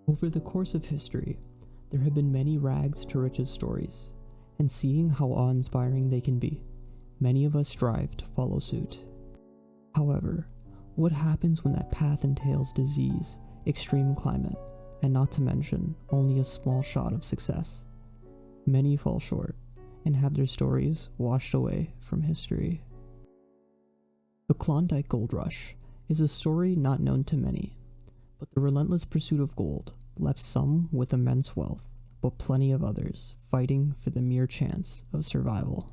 Over the course of history, there have been many rags to riches stories, and seeing how awe-inspiring they can be, many of us strive to follow suit. However, what happens when that path entails disease, extreme climate, and not to mention only a small shot of success? Many fall short and have their stories washed away from history. The Klondike Gold Rush is a story not known to many, but the relentless pursuit of gold left some with immense wealth, but plenty of others fighting for the mere chance of survival.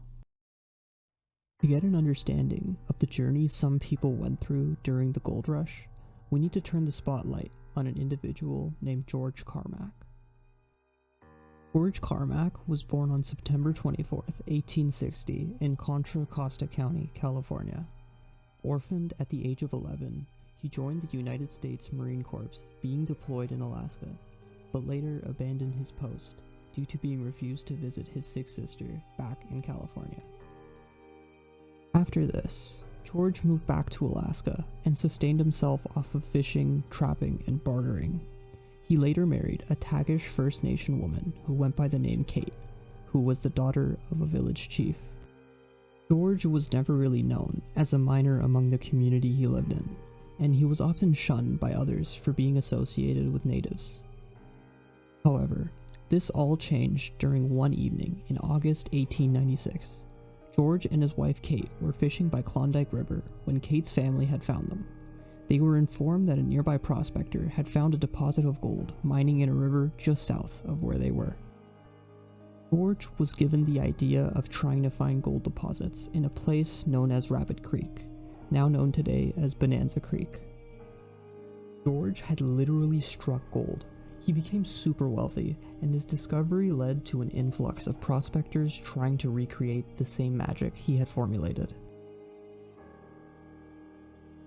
To get an understanding of the journey some people went through during the gold rush, we need to turn the spotlight on an individual named George Carmack. George Carmack was born on September 24th, 1860 in Contra Costa County, California. Orphaned at the age of 11, he joined the United States Marine Corps, being deployed in Alaska, but later abandoned his post due to being refused to visit his sick sister back in California. After this, George moved back to Alaska and sustained himself off of fishing, trapping, and bartering. He later married a Tagish First Nation woman who went by the name Kate, who was the daughter of a village chief. George was never really known as a miner among the community he lived in, and he was often shunned by others for being associated with natives. However, this all changed during one evening in August 1896. George and his wife Kate were fishing by Klondike River when Kate's family had found them. They were informed that a nearby prospector had found a deposit of gold mining in a river just south of where they were. George was given the idea of trying to find gold deposits in a place known as Rabbit Creek, now known today as Bonanza Creek. George had literally struck gold. He became super wealthy, and his discovery led to an influx of prospectors trying to recreate the same magic he had formulated.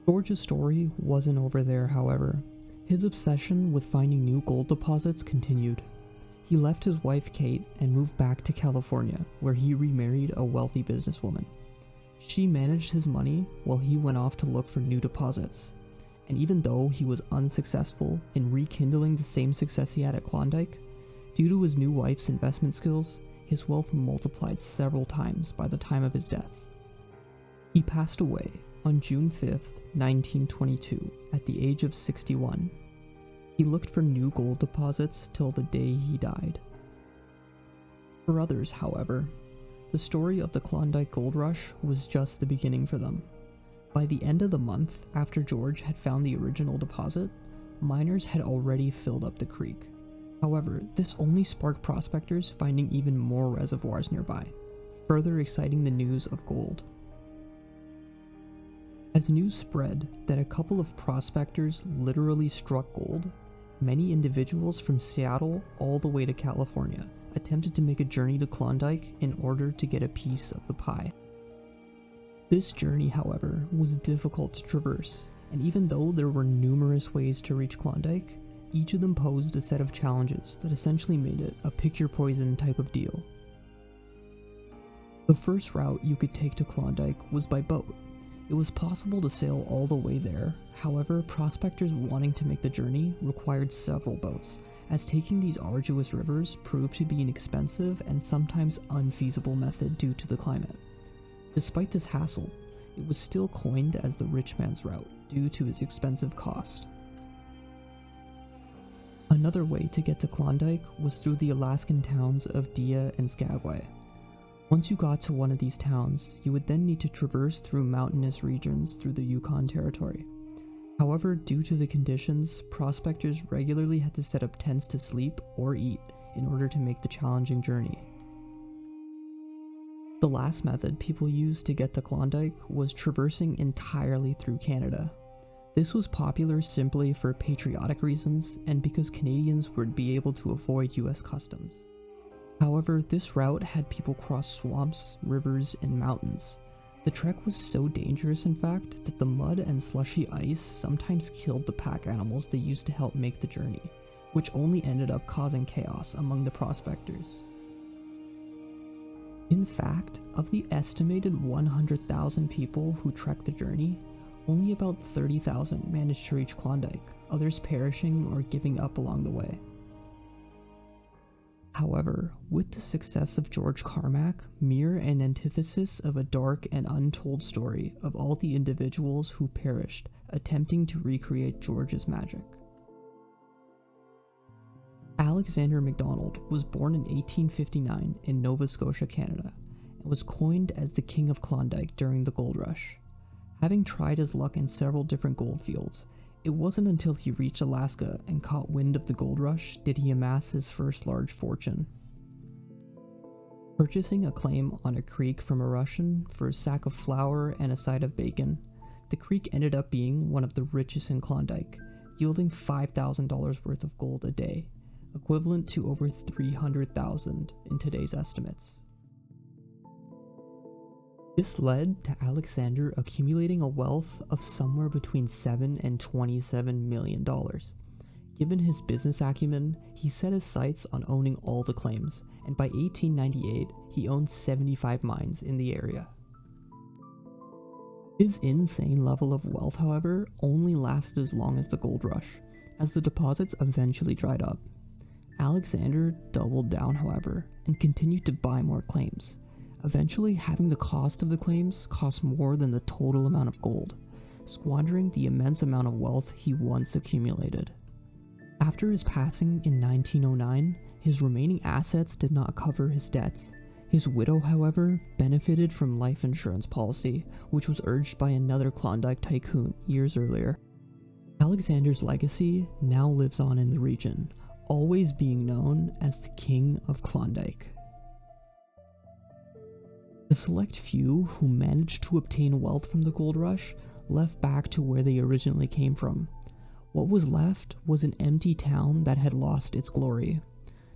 George's story wasn't over there, however. His obsession with finding new gold deposits continued. He left his wife Kate and moved back to California, where he remarried a wealthy businesswoman. She managed his money while he went off to look for new deposits. And even though he was unsuccessful in rekindling the same success he had at Klondike, due to his new wife's investment skills, his wealth multiplied several times by the time of his death. He passed away on June 5th, 1922, at the age of 61. He looked for new gold deposits till the day he died. For others, however, the story of the Klondike Gold Rush was just the beginning for them. By the end of the month, after George had found the original deposit, miners had already filled up the creek. However, this only sparked prospectors finding even more reservoirs nearby, further exciting the news of gold. As news spread that a couple of prospectors literally struck gold, many individuals from Seattle all the way to California attempted to make a journey to Klondike in order to get a piece of the pie. This journey, however, was difficult to traverse, and even though there were numerous ways to reach Klondike, each of them posed a set of challenges that essentially made it a pick-your-poison type of deal. The first route you could take to Klondike was by boat. It was possible to sail all the way there, however, prospectors wanting to make the journey required several boats, as taking these arduous rivers proved to be an expensive and sometimes unfeasible method due to the climate. Despite this hassle, it was still coined as the rich man's route due to its expensive cost. Another way to get to Klondike was through the Alaskan towns of Dia and Skagway. Once you got to one of these towns, you would then need to traverse through mountainous regions through the Yukon Territory. However, due to the conditions, prospectors regularly had to set up tents to sleep or eat in order to make the challenging journey. The last method people used to get to Klondike was traversing entirely through Canada. This was popular simply for patriotic reasons and because Canadians would be able to avoid US customs. However, this route had people cross swamps, rivers, and mountains. The trek was so dangerous, in fact, that the mud and slushy ice sometimes killed the pack animals they used to help make the journey, which only ended up causing chaos among the prospectors. In fact, of the estimated 100,000 people who trekked the journey, only about 30,000 managed to reach Klondike, others perishing or giving up along the way. However, with the success of George Carmack, mere an antithesis of a dark and untold story of all the individuals who perished attempting to recreate George's magic. Alexander MacDonald was born in 1859 in Nova Scotia, Canada, and was coined as the King of Klondike during the Gold Rush. Having tried his luck in several different gold fields, it wasn't until he reached Alaska and caught wind of the gold rush did he amass his first large fortune. Purchasing a claim on a creek from a Russian for a sack of flour and a side of bacon, the creek ended up being one of the richest in Klondike, yielding $5,000 worth of gold a day, equivalent to over $300,000 in today's estimates. This led to Alexander accumulating a wealth of somewhere between $7 and $27 million. Given his business acumen, he set his sights on owning all the claims, and by 1898, he owned 75 mines in the area. His insane level of wealth, however, only lasted as long as the gold rush, as the deposits eventually dried up. Alexander doubled down, however, and continued to buy more claims, eventually having the cost of the claims cost more than the total amount of gold, squandering the immense amount of wealth he once accumulated. After his passing in 1909, his remaining assets did not cover his debts. His widow, however, benefited from life insurance policy, which was urged by another Klondike tycoon years earlier. Alexander's legacy now lives on in the region, always being known as the King of Klondike. The select few who managed to obtain wealth from the gold rush left back to where they originally came from. What was left was an empty town that had lost its glory.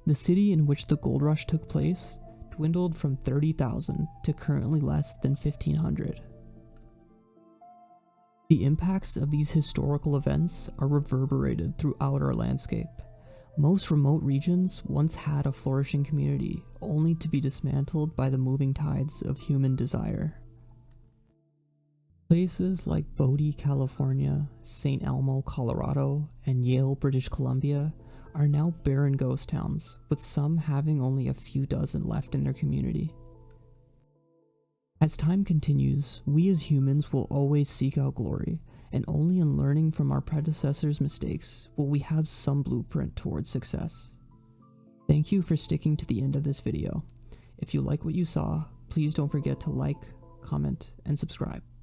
The city in which the gold rush took place dwindled from 30,000 to currently less than 1,500. The impacts of these historical events are reverberated throughout our landscape. Most remote regions once had a flourishing community, only to be dismantled by the moving tides of human desire. Places like Bodie, California, St. Elmo, Colorado, and Yale, British Columbia are now barren ghost towns, with some having only a few dozen left in their community. As time continues, we as humans will always seek out glory, and only in learning from our predecessors' mistakes will we have some blueprint towards success. Thank you for sticking to the end of this video. If you like what you saw, please don't forget to like, comment, and subscribe.